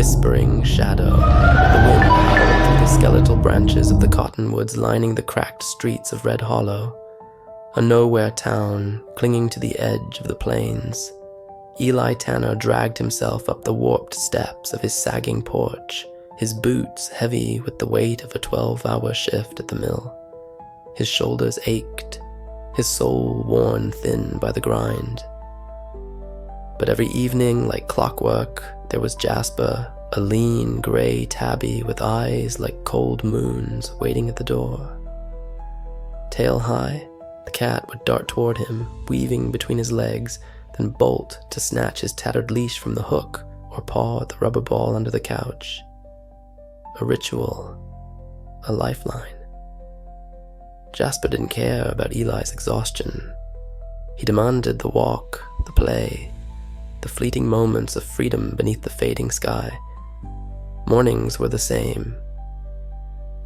whispering shadow, the wind howled through the skeletal branches of the cottonwoods lining the cracked streets of Red Hollow, a nowhere town clinging to the edge of the plains. Eli Tanner dragged himself up the warped steps of his sagging porch, his boots heavy with the weight of a 12-hour shift at the mill. His shoulders ached, his soul worn thin by the grind. But every evening, like clockwork, there was Jasper, a lean, gray tabby with eyes like cold moons waiting at the door. Tail high, the cat would dart toward him, weaving between his legs, then bolt to snatch his tattered leash from the hook or paw at the rubber ball under the couch. A ritual, a lifeline. Jasper didn't care about Eli's exhaustion. He demanded the walk, the play, the fleeting moments of freedom beneath the fading sky. Mornings were the same.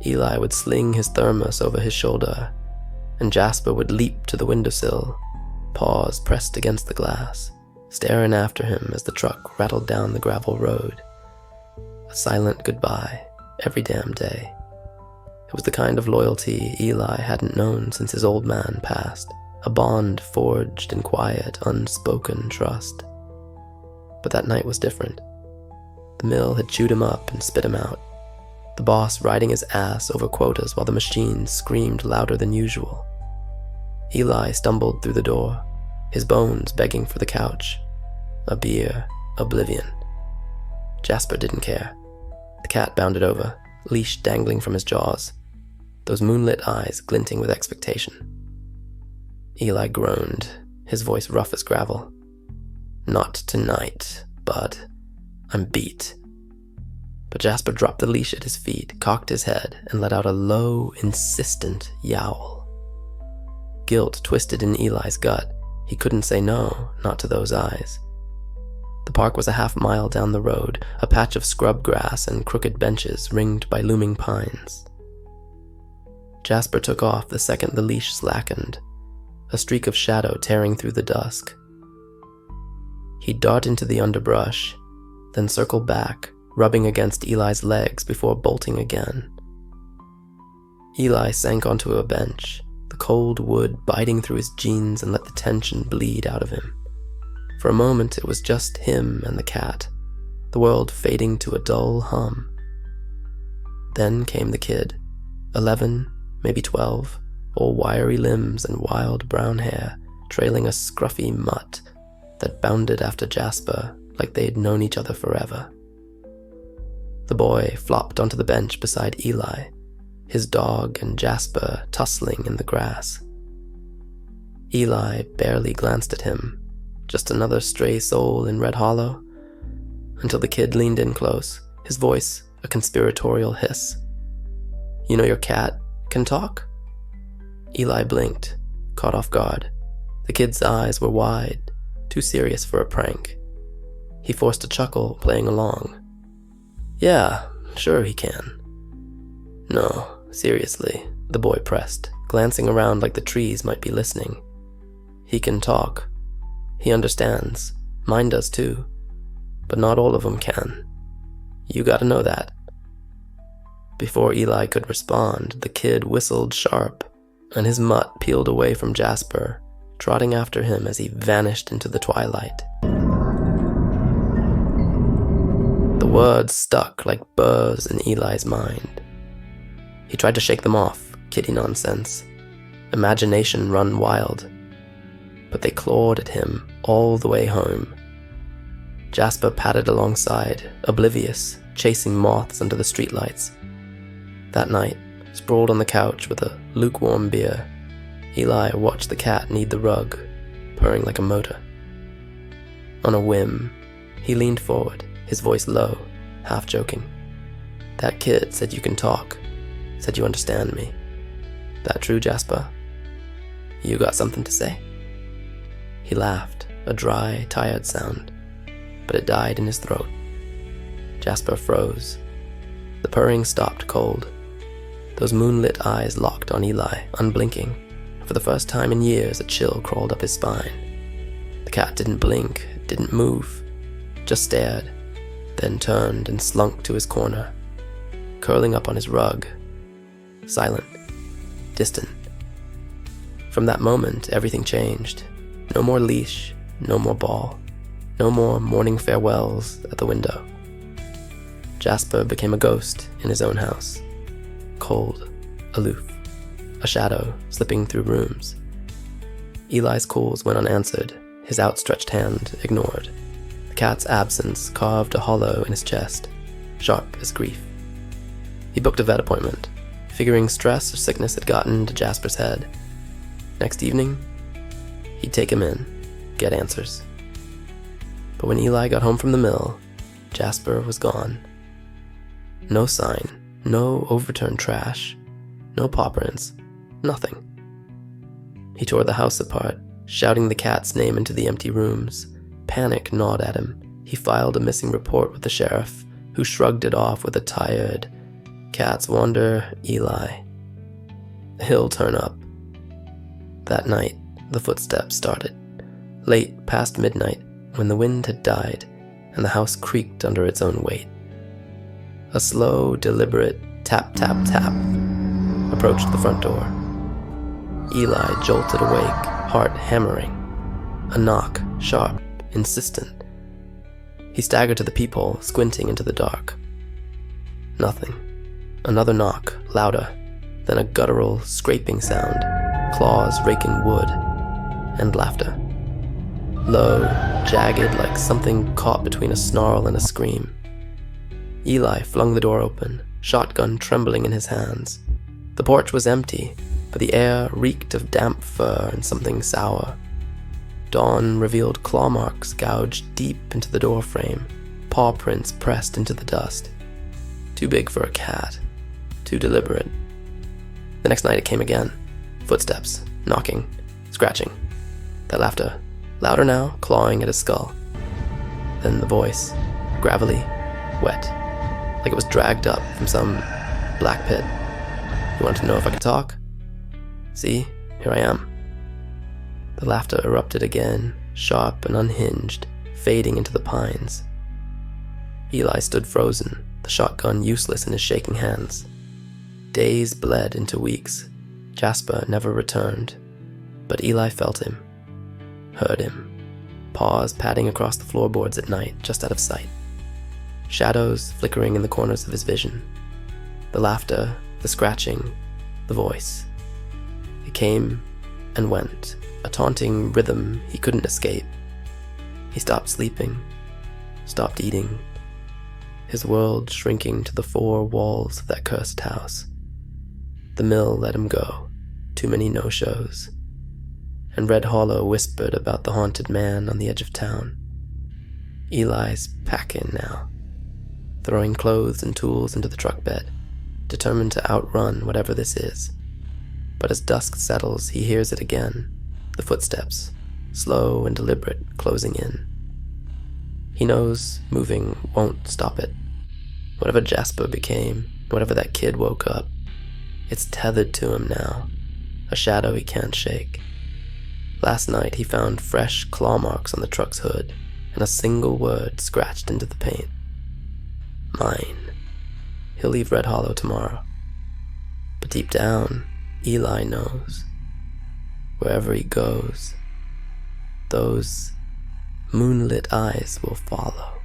Eli would sling his thermos over his shoulder, and Jasper would leap to the windowsill, paws pressed against the glass, staring after him as the truck rattled down the gravel road. A silent goodbye every damn day. It was the kind of loyalty Eli hadn't known since his old man passed, a bond forged in quiet, unspoken trust. But that night was different. The mill had chewed him up and spit him out, the boss riding his ass over quotas while the machines screamed louder than usual. Eli stumbled through the door, his bones begging for the couch. A beer, oblivion. Jasper didn't care. The cat bounded over, leash dangling from his jaws, those moonlit eyes glinting with expectation. Eli groaned, his voice rough as gravel. "Not tonight, bud. I'm beat." But Jasper dropped the leash at his feet, cocked his head, and let out a low, insistent yowl. Guilt twisted in Eli's gut. He couldn't say no, not to those eyes. The park was a half-mile down the road, a patch of scrub grass and crooked benches ringed by looming pines. Jasper took off the second the leash slackened, a streak of shadow tearing through the dusk. He'd dart into the underbrush, then circle back, rubbing against Eli's legs before bolting again. Eli sank onto a bench, the cold wood biting through his jeans and let the tension bleed out of him. For a moment it was just him and the cat, the world fading to a dull hum. Then came the kid, 11, maybe 12, all wiry limbs and wild brown hair, trailing a scruffy mutt that bounded after Jasper like they'd known each other forever. The boy flopped onto the bench beside Eli, his dog and Jasper tussling in the grass. Eli barely glanced at him, just another stray soul in Red Hollow, until the kid leaned in close, his voice a conspiratorial hiss. "You know your cat can talk?" Eli blinked, caught off guard. The kid's eyes were wide, too serious for a prank. He forced a chuckle, playing along. "Yeah, sure he can." "No, seriously," the boy pressed, glancing around like the trees might be listening. "He can talk. He understands. Mine does too. But not all of them can. You gotta know that." Before Eli could respond, the kid whistled sharp, and his mutt peeled away from Jasper, trotting after him as he vanished into the twilight. The words stuck like burrs in Eli's mind. He tried to shake them off, kiddie nonsense, imagination run wild, but they clawed at him all the way home. Jasper padded alongside, oblivious, chasing moths under the streetlights. That night, sprawled on the couch with a lukewarm beer, Eli watched the cat knead the rug, purring like a motor. On a whim, he leaned forward, his voice low, half joking. "That kid said you can talk, said you understand me. That true, Jasper? You got something to say?" He laughed, a dry, tired sound, but it died in his throat. Jasper froze. The purring stopped cold. Those moonlit eyes locked on Eli, unblinking. For the first time in years, a chill crawled up his spine. The cat didn't blink, didn't move, just stared, then turned and slunk to his corner, curling up on his rug, silent, distant. From that moment, everything changed. No more leash, no more ball, no more morning farewells at the window. Jasper became a ghost in his own house, cold, aloof, a shadow slipping through rooms. Eli's calls went unanswered, his outstretched hand ignored. The cat's absence carved a hollow in his chest, sharp as grief. He booked a vet appointment, figuring stress or sickness had gotten to Jasper's head. Next evening, he'd take him in, get answers. But when Eli got home from the mill, Jasper was gone. No sign, no overturned trash, no paw prints, nothing. He tore the house apart, shouting the cat's name into the empty rooms. Panic gnawed at him. He filed a missing report with the sheriff, who shrugged it off with a tired, "Cats wander, Eli. He'll turn up." That night, the footsteps started, late past midnight, when the wind had died and the house creaked under its own weight. A slow, deliberate tap, tap, tap approached the front door. Eli jolted awake, heart hammering. A knock, sharp, insistent. He staggered to the peephole, squinting into the dark. Nothing. Another knock, louder, then a guttural, scraping sound, claws raking wood, and laughter. Low, jagged, like something caught between a snarl and a scream. Eli flung the door open, shotgun trembling in his hands. The porch was empty, but the air reeked of damp fur and something sour. Dawn revealed claw marks gouged deep into the doorframe, paw prints pressed into the dust. Too big for a cat, too deliberate. The next night it came again. Footsteps, knocking, scratching. That laughter, louder now, clawing at his skull. Then the voice, gravelly, wet, like it was dragged up from some black pit. "You want to know if I could talk? See, here I am." The laughter erupted again, sharp and unhinged, fading into the pines. Eli stood frozen, the shotgun useless in his shaking hands. Days bled into weeks. Jasper never returned, but Eli felt him, heard him, paws padding across the floorboards at night, just out of sight. Shadows flickering in the corners of his vision. The laughter, the scratching, the voice. It came and went, a taunting rhythm he couldn't escape. He stopped sleeping, stopped eating, his world shrinking to the four walls of that cursed house. The mill let him go, too many no-shows. And Red Hollow whispered about the haunted man on the edge of town. Eli's packing now, throwing clothes and tools into the truck bed, determined to outrun whatever this is. But as dusk settles, he hears it again, the footsteps, slow and deliberate, closing in. He knows moving won't stop it. Whatever Jasper became, whatever that kid woke up, it's tethered to him now, a shadow he can't shake. Last night he found fresh claw marks on the truck's hood, and a single word scratched into the paint. Mine. He'll leave Red Hollow tomorrow. But deep down, Eli knows. Wherever he goes, those moonlit eyes will follow.